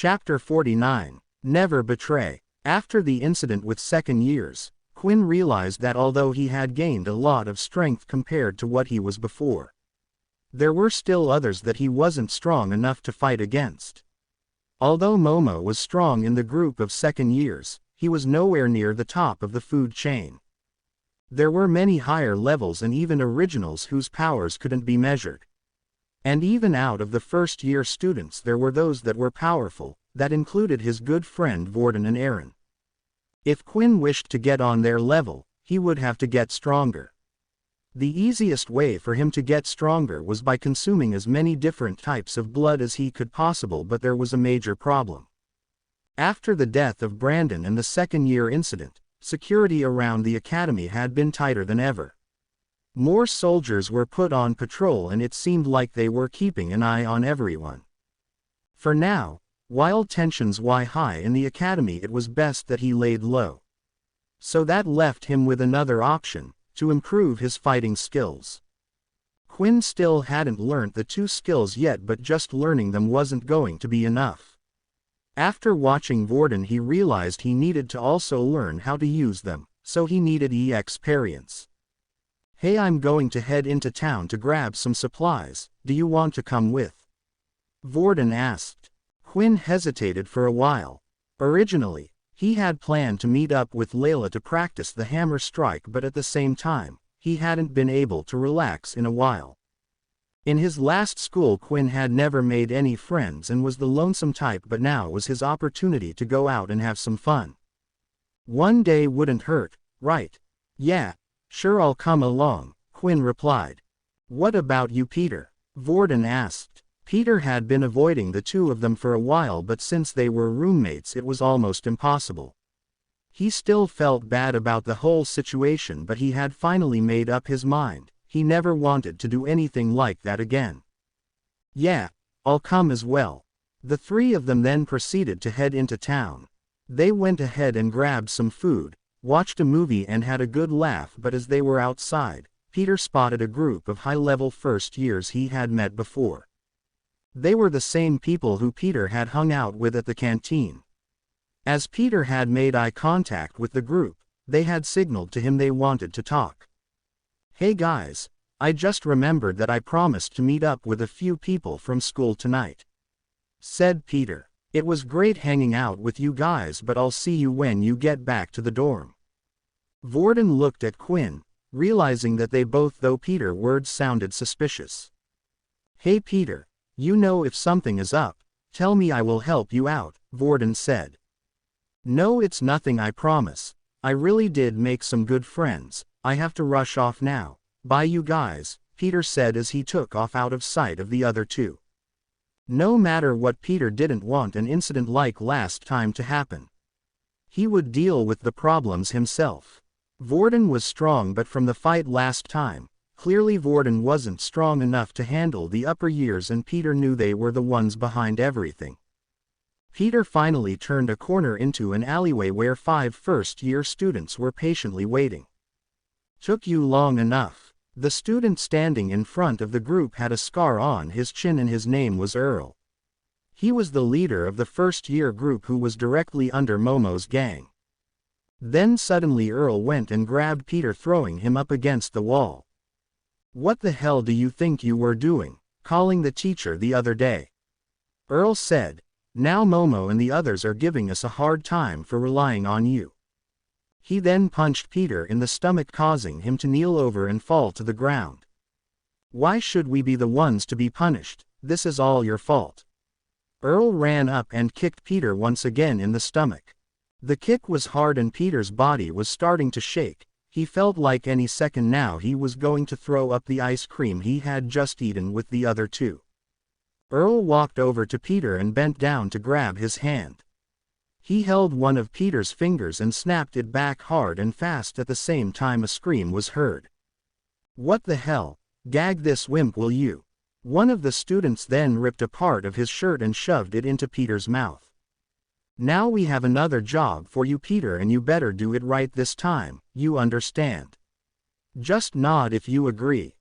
Chapter 49. Never Betray. After the incident with second years, Quinn realized that although he had gained a lot of strength compared to what he was before, there were still others that he wasn't strong enough to fight against. Although Momo was strong in the group of second years, he was nowhere near the top of the food chain. There were many higher levels and even originals whose powers couldn't be measured. And even out of the first-year students there were those that were powerful, that included his good friend Vorden and Aaron. If Quinn wished to get on their level, he would have to get stronger. The easiest way for him to get stronger was by consuming as many different types of blood as he could possible, but there was a major problem. After the death of Brandon and the second-year incident, security around the academy had been tighter than ever. More soldiers were put on patrol and it seemed like they were keeping an eye on everyone. For now, while tensions were high in the academy, it was best that he laid low. So that left him with another option, to improve his fighting skills. Quinn still hadn't learnt the two skills yet, but just learning them wasn't going to be enough. After watching Vorden, he realized he needed to also learn how to use them, so he needed experience. "Hey, I'm going to head into town to grab some supplies, do you want to come with?" Vorden asked. Quinn hesitated for a while. Originally, he had planned to meet up with Layla to practice the hammer strike, but at the same time, he hadn't been able to relax in a while. In his last school, Quinn had never made any friends and was the lonesome type, but now was his opportunity to go out and have some fun. One day wouldn't hurt, right? "Yeah, sure, I'll come along," Quinn replied. "What about you, Peter?" Vorden asked. Peter had been avoiding the two of them for a while, but since they were roommates it was almost impossible. He still felt bad about the whole situation, but he had finally made up his mind. He never wanted to do anything like that again. "Yeah, I'll come as well." The three of them then proceeded to head into town. They went ahead and grabbed some food, watched a movie and had a good laugh, but as they were outside, Peter spotted a group of high-level first years he had met before. They were the same people who Peter had hung out with at the canteen. As Peter had made eye contact with the group, they had signaled to him they wanted to talk. "Hey guys, I just remembered that I promised to meet up with a few people from school tonight," said Peter. "It was great hanging out with you guys, but I'll see you when you get back to the dorm." Vorden looked at Quinn, realizing that they both, though Peter's words sounded suspicious. "Hey Peter, you know if something is up, tell me, I will help you out," Vorden said. "No, it's nothing, I promise. I really did make some good friends. I have to rush off now. Bye you guys," Peter said as he took off out of sight of the other two. No matter what, Peter didn't want an incident like last time to happen. He would deal with the problems himself. Vorden was strong, but from the fight last time, clearly Vorden wasn't strong enough to handle the upper years, and Peter knew they were the ones behind everything. Peter finally turned a corner into an alleyway where 5 first-year students were patiently waiting. "Took you long enough." The student standing in front of the group had a scar on his chin and his name was Earl. He was the leader of the first-year group who was directly under Momo's gang. Then suddenly Earl went and grabbed Peter, throwing him up against the wall. "What the hell do you think you were doing, calling the teacher the other day?" Earl said. "Now Momo and the others are giving us a hard time for relying on you." He then punched Peter in the stomach, causing him to kneel over and fall to the ground. "Why should we be the ones to be punished? This is all your fault." Earl ran up and kicked Peter once again in the stomach. The kick was hard and Peter's body was starting to shake. He felt like any second now he was going to throw up the ice cream he had just eaten with the other two. Earl walked over to Peter and bent down to grab his hand. He held one of Peter's fingers and snapped it back hard and fast. At the same time a scream was heard. "What the hell? Gag this wimp, will you?" One of the students then ripped a part of his shirt and shoved it into Peter's mouth. "Now we have another job for you, Peter, and you better do it right this time, you understand? Just nod if you agree."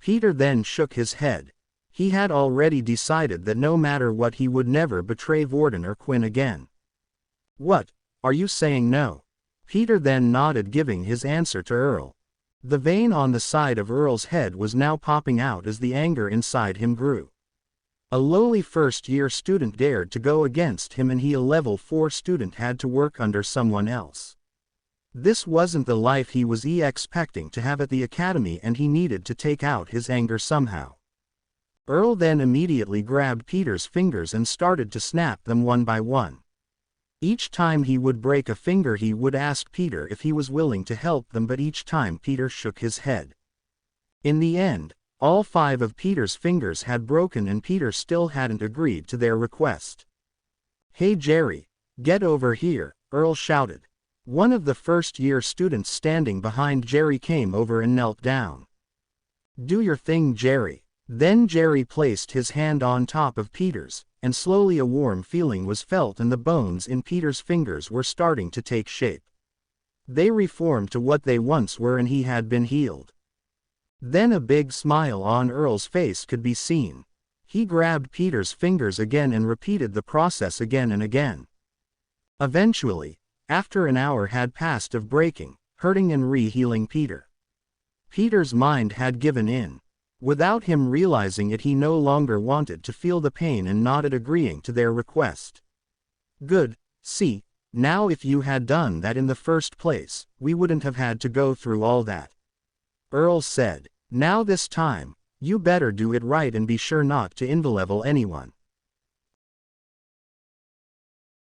Peter then shook his head. He had already decided that no matter what he would never betray Vorden or Quinn again. What, are you saying no? Peter then nodded, giving his answer to Earl. The vein on the side of Earl's head was now popping out as the anger inside him grew. A lowly first-year student dared to go against him, and he, a level 4 student, had to work under someone else. This wasn't the life he was expecting to have at the academy, and he needed to take out his anger somehow. Earl then immediately grabbed Peter's fingers and started to snap them one by one. Each time he would break a finger, he would ask Peter if he was willing to help them, but each time Peter shook his head. In the end, all 5 of Peter's fingers had broken, and Peter still hadn't agreed to their request. "Hey Jerry, get over here," Earl shouted. One of the first-year students standing behind Jerry came over and knelt down. "Do your thing, Jerry." Then Jerry placed his hand on top of Peter's, and slowly a warm feeling was felt, and the bones in Peter's fingers were starting to take shape. They reformed to what they once were, and he had been healed. Then a big smile on Earl's face could be seen. He grabbed Peter's fingers again and repeated the process again and again. Eventually, after an hour had passed of breaking, hurting and re-healing Peter's mind had given in. Without him realizing it, he no longer wanted to feel the pain and nodded, agreeing to their request. "Good, see, now if you had done that in the first place, we wouldn't have had to go through all that," Earl said. "Now this time, you better do it right and be sure not to inveigle anyone."